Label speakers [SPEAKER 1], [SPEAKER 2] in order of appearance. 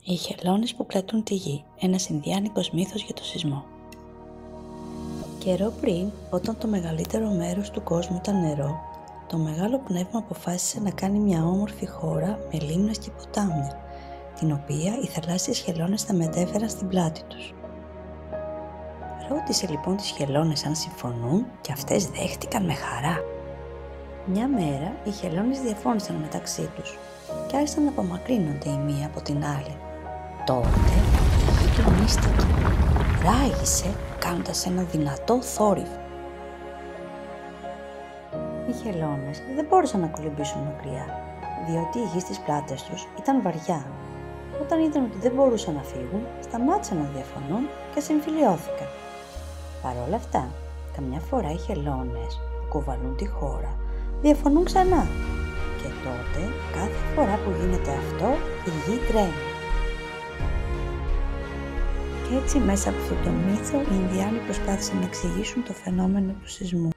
[SPEAKER 1] Οι χελώνες που κρατούν τη γη, ένας ινδιάνικος μύθος για το σεισμό. Καιρό πριν, όταν το μεγαλύτερο μέρος του κόσμου ήταν νερό, το Μεγάλο Πνεύμα αποφάσισε να κάνει μια όμορφη χώρα με λίμνες και ποτάμια, την οποία οι θαλάσσιες χελώνες θα μετέφεραν στην πλάτη τους. Ρώτησε λοιπόν τις χελώνες αν συμφωνούν και αυτές δέχτηκαν με χαρά. Μια μέρα οι χελώνες διαφώνησαν μεταξύ τους και άρχισαν να απομακρύνονται η μία από την άλλη. Τότε η γη κλονίστηκε, ράγισε κάνοντας ένα δυνατό θόρυβο. Οι χελώνες δεν μπόρεσαν να κολυμπήσουν μακριά, διότι η γη στις πλάτες τους ήταν βαριά. Όταν είδαν ότι δεν μπορούσαν να φύγουν, σταμάτησαν να διαφωνούν και συμφιλιώθηκαν. Παρ' όλα αυτά, καμιά φορά οι χελώνες που κουβαλούν τη χώρα διαφωνούν ξανά και τότε κάθε φορά που γίνεται αυτό η γη τρέμει. Και έτσι μέσα από αυτό το μύθο οι Ινδιάνοι προσπάθησαν να εξηγήσουν το φαινόμενο του σεισμού.